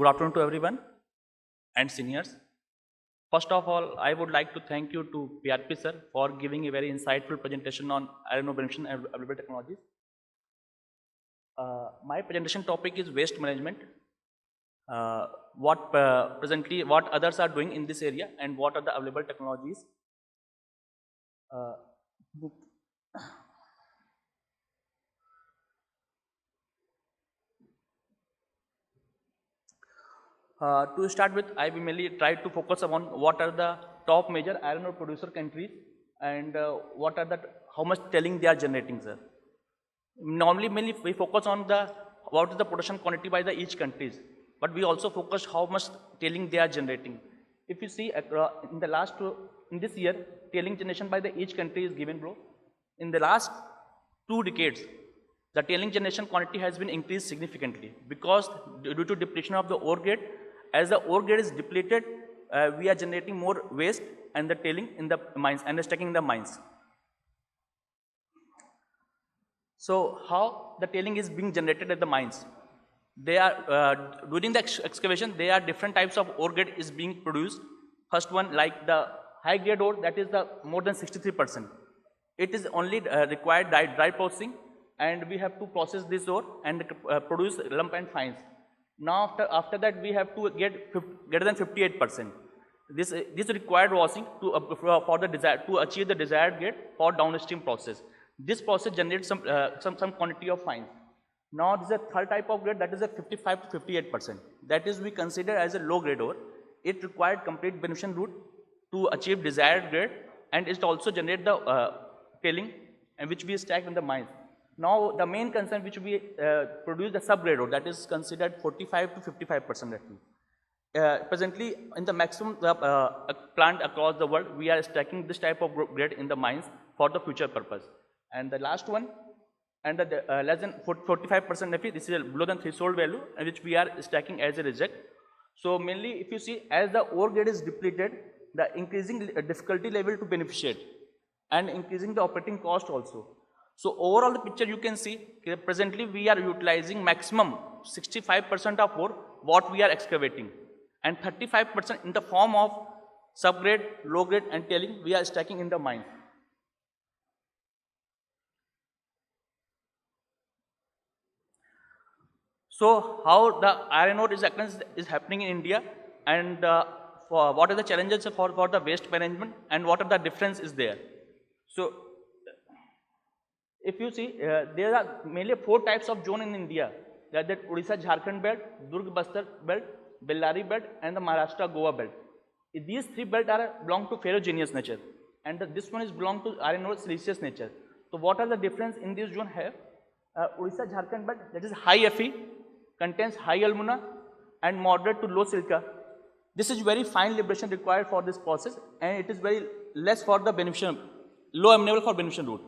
afternoon to everyone and seniors. First of all, I would like to thank you to PRP sir for giving a very insightful presentation on iron ore beneficiation and available technologies. My presentation topic is waste management. What others are doing in this area and what are the available technologies. To start with, I will mainly try to focus on what are the top major iron ore producer countries and how much tailing they are generating, sir. Normally, mainly we focus on what is the production quantity by the each countries, but we also focus how much tailing they are generating. If you see in this year, tailing generation by the each country is given below. In the last 2 decades, the tailing generation quantity has been increased significantly because due to depletion of the ore grade. As the ore grade is depleted, we are generating more waste and the tailing in the mines and stacking in the mines. So how the tailing is being generated at the mines? They are during the excavation, there are different types of ore grade is being produced. First one, like the high grade ore, that is the more than 63%. It is only required dry processing, and we have to process this ore and produce lump and fines. Now after that we have to get greater than 58%. This required washing to achieve the desired grade for downstream process. This process generates some quantity of fines. Now this is a third type of grade, that is a 55 to 58%. That is we consider as a low grade ore. It required complete beneficiation route to achieve desired grade, and it also generate the tailing and which we stack in the mines. Now the main concern which we produce the sub-grade ore, that is considered 45 to 55% at least. Presently in the maximum plant across the world, we are stacking this type of grade in the mines for the future purpose. And the last one, and the less than 45% Fe, this is below than threshold value, which we are stacking as a reject. So mainly if you see, as the ore grade is depleted, the increasing difficulty level to beneficiate and increasing the operating cost also. So overall the picture you can see, presently we are utilizing maximum 65% of ore what we are excavating, and 35% in the form of subgrade, low grade and tailing we are stacking in the mine. So how the iron ore is happening in India, and what are the challenges for the waste management and what are the difference is there. So if you see, there are mainly 4 types of zone in India. That Odisha Jharkhand belt, Durg Bastar belt, Bellary belt and the Maharashtra Goa belt. These 3 belts belong to ferrogenous nature, and this one is belong to iron ore siliceous nature. So what are the difference in this zone here? Odisha Jharkhand belt, that is high Fe, contains high alumina and moderate to low silica. This is very fine liberation required for this process, and it is very less for the beneficiation, low amenable for beneficiation route,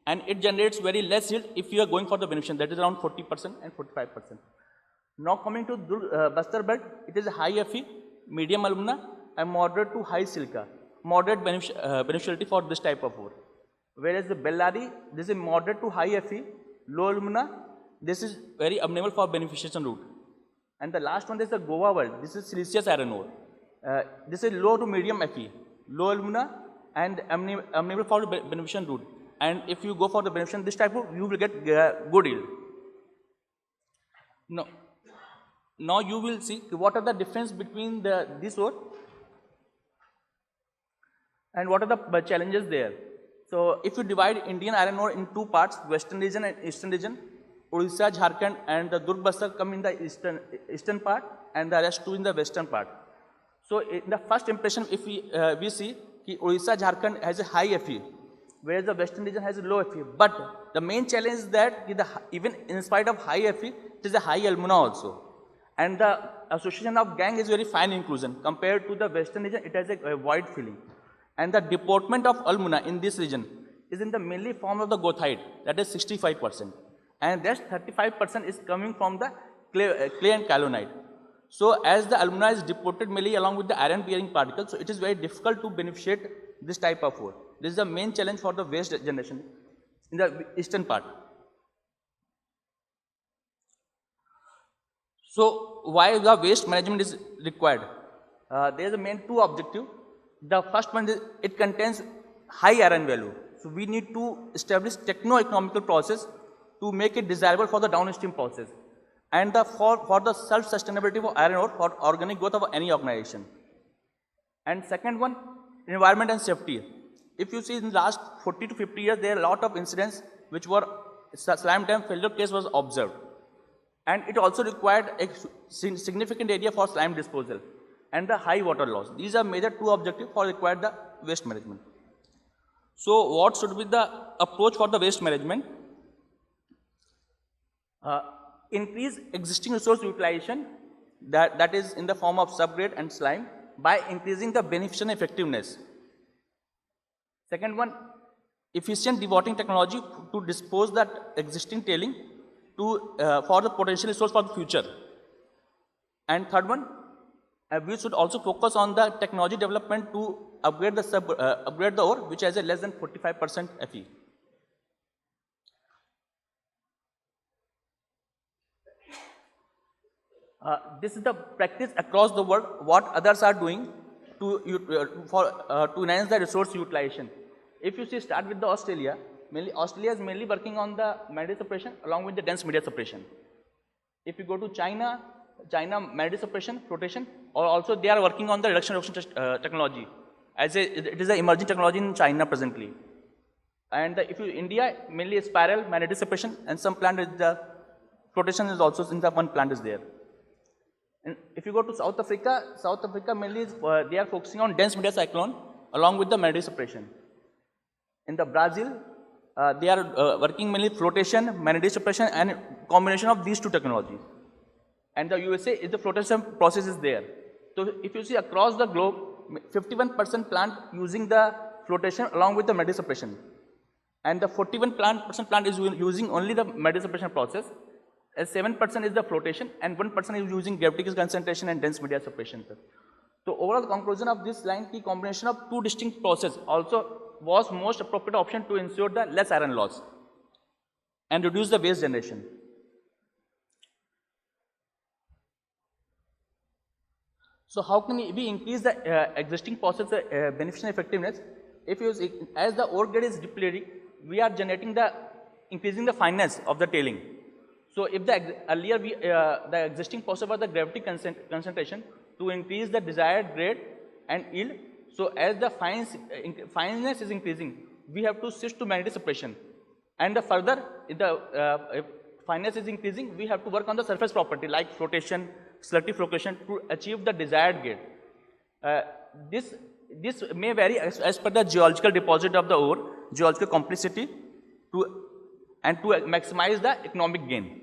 and it generates very less yield if you are going for the beneficiation, that is around 40% and 45%. Now coming to Bastar belt, it is a high Fe, medium alumina and moderate to high silica, moderate beneficiality for this type of ore. Whereas the Bellary, this is moderate to high Fe, low alumina, this is very amenable for beneficiation route. And the last one is the Goa belt, this is siliceous iron ore. This is low to medium Fe, low alumina and amenable for beneficiation route. And if you go for the beneficiation this type of, you will get good yield. Now you will see what are the difference between this ore and what are the challenges there. So if you divide Indian iron ore in 2 parts, western region and eastern region, Odisha, Jharkhand and the Durg Bastar come in the eastern part and the rest 2 in the western part. So in the first impression, if we see Odisha, Jharkhand has a high Fe, whereas the western region has a low Fe. But the main challenge is that even in spite of high Fe, it is a high alumina also. And the association of gangue is very fine inclusion. Compared to the western region, it has a void filling. And the deportment of alumina in this region is in the mainly form of the goethite, that is 65%. And that 35% is coming from the clay and kaolinite. So as the alumina is deported mainly along with the iron bearing particles, so it is very difficult to beneficiate this type of ore. This is the main challenge for the waste generation in the eastern part. So why the waste management is required? There is a main two objective. The first one is it contains high iron value. So we need to establish techno-economical process to make it desirable for the downstream process, and for the self-sustainability of iron ore for organic growth of any organization. And second one, environment and safety. If you see in the last 40 to 50 years, there are a lot of incidents which were slime dam failure case was observed. And it also required a significant area for slime disposal and the high water loss. These are major two objectives for required the waste management. So what should be the approach for the waste management? Increase existing resource utilization, that is in the form of subgrade and slime, by increasing the beneficiation effectiveness. Second one, efficient dewatering technology to dispose that existing tailing to for the potential resource for the future. And third one, we should also focus on the technology development to upgrade the ore which has a less than 45% Fe. This is the practice across the world, what others are doing to enhance the resource utilization. If you see, start with the Australia, Australia is mainly working on the media suppression along with the dense media suppression. If you go to China media suppression, flotation, or also they are working on the reduction technology, as it is an emerging technology in China presently. And if you India, mainly spiral media suppression, and some plant is the flotation is also in the one plant is there. And if you go to South Africa mainly is, they are focusing on dense media cyclone along with the media suppression. In the Brazil, they are working mainly flotation, media suppression, and combination of these two technologies. And the USA is the flotation process is there. So if you see across the globe, 51% plant using the flotation along with the media suppression, and the 41% plant is using only the media suppression process. As 7% is the flotation and 1% is using gravity concentration and dense media suppression. So overall conclusion of this line, the combination of two distinct processes also was most appropriate option to ensure the less iron loss and reduce the waste generation. So how can we increase the existing process beneficial effectiveness? If you see, as the ore grade is depleting, we are increasing the fineness of the tailing. So if earlier the existing process was the gravity concentration to increase the desired grade and yield. So as the fineness is increasing, we have to switch to magnetic suppression. And the further if the fineness is increasing, we have to work on the surface property like flotation, selective flotation to achieve the desired grade. This may vary as per the geological deposit of the ore, geological complexity, to maximize the economic gain.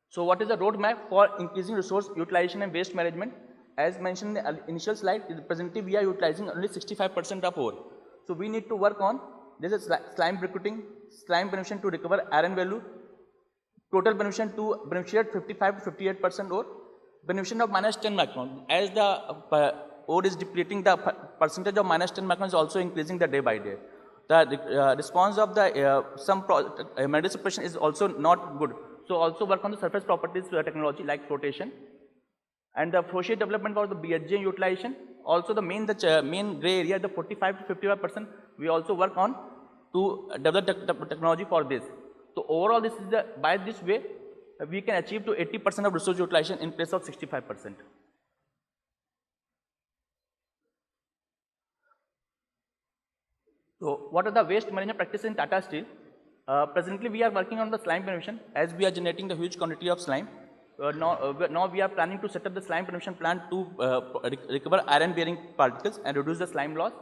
So what is the roadmap for increasing resource utilization and waste management? As mentioned in the initial slide, presently we are utilizing only 65% of ore. So we need to work on this is slime briquetting, slime beneficiation to recover iron value, total beneficiation to beneficiate 55 to 58% ore, beneficiation of minus 10 micron. As the ore is depleting, the percentage of minus 10 micron is also increasing the day by day. The response of the media suppression is also not good. So also work on the surface properties technology like flotation, and the associate development for the BHG utilization. Also the main gray area, the 45 to 55%, we also work on to develop the technology for this. So overall, this is by this way we can achieve to 80% of resource utilization in place of 65%. So what are the waste management practices in Tata Steel? Presently, we are working on the slime beneficiation as we are generating the huge quantity of slime. Now we are planning to set up the slime beneficiation plant to recover iron bearing particles and reduce the slime loss.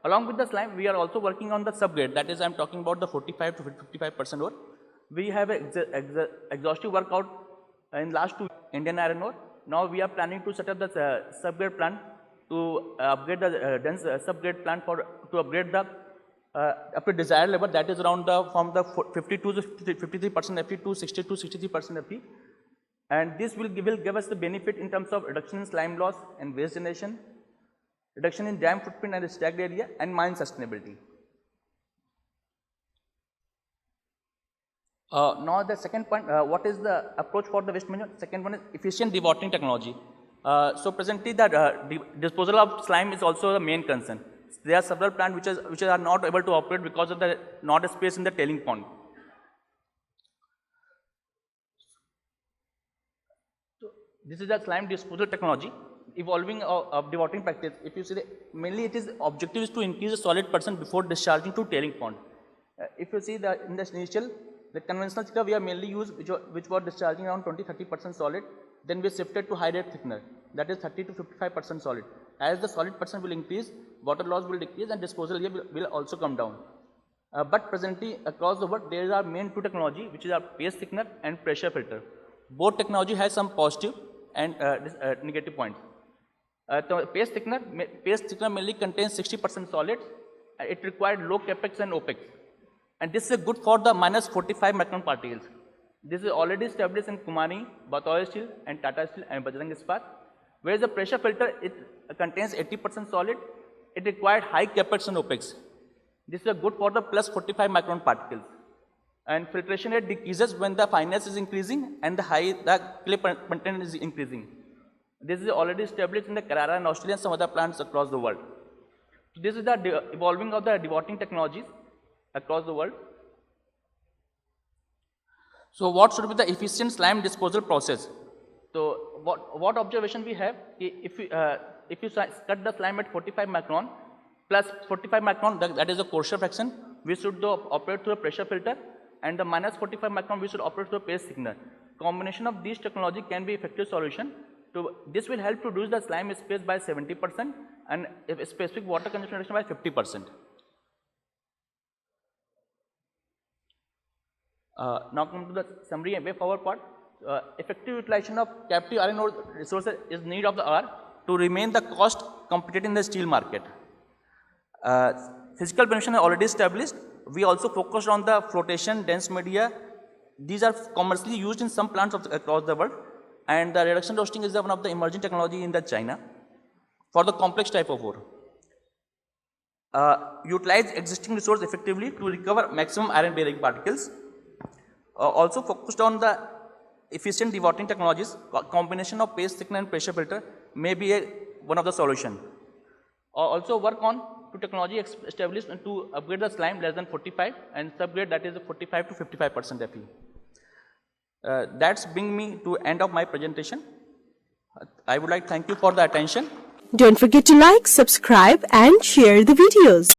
Along with the slime, we are also working on the subgrade, that is I am talking about the 45 to 55% ore. We have exhaustive workout in last 2 Indian iron ore. Now we are planning to set up the subgrade plant to upgrade the dense subgrade plant to upgrade the up to desired level, that is around from the 52 to 53% Fe to 60 to 63% Fe, and this will give us the benefit in terms of reduction in slime loss and waste generation, reduction in dam footprint and stacked area, and mine sustainability. Now the second point, what is the approach for the waste management? Second one is efficient dewatering technology. So presently the disposal of slime is also the main concern. There are several plants which are not able to operate because of the not space in the tailing pond. So this is the slime disposal technology evolving of dewatering practice. If you see, mainly it is objective is to increase the solid percent before discharging to tailing pond. If you see in the initial, the conventional thickener we are mainly used which were discharging around 20-30% solid. Then we shifted to high rate thickener, that is 30 to 55% solid. As the solid percent will increase, water loss will decrease and disposal here will also come down. But presently across the world there are main two technology which is our paste thickener and pressure filter. Both technology has some positive and negative points. So paste thickener mainly contains 60% solids. It required low capex and opex, and this is good for the minus 45 micron particles. This is already established in Kumani, Batoy Steel and Tata Steel and Bajrang Ispat. Whereas the pressure filter, it contains 80% solid. It required high capex and opex. This is good for the plus 45 micron particles. And filtration rate decreases when the fineness is increasing and the clay content is increasing. This is already established in the Carrara and Australia and some other plants across the world. So this is the evolving of the dewatering technologies across the world. So what should be the efficient slime disposal process? So what observation we have? If you cut the slime at 45 micron plus 45 micron, that is the coarser fraction, we should operate through a pressure filter, and the minus 45 micron we should operate through a paste thickener. Combination of these technology can be effective solution. So this will help to reduce the slime space by 70% and specific water consumption reduction by 50%. Now come to the summary and way forward part. Effective utilization of captive iron ore resources is need of the hour to remain the cost competitive in the steel market. Physical beneficiation is already established. We also focused on the flotation, dense media. These are commercially used in some plants across the world, and the reduction roasting is one of the emerging technology in the China for the complex type of ore. Utilize existing resource effectively to recover maximum iron bearing particles. Also focused on the efficient dewatering technologies. Combination of paste thickener and pressure filter may be one of the solution. Also work on to technology established to upgrade the slime less than 45 and subgrade, that is 45 to 55% Fe. That's bring me to end of my presentation. I would like to thank you for the attention. Don't forget to like, subscribe and share the videos.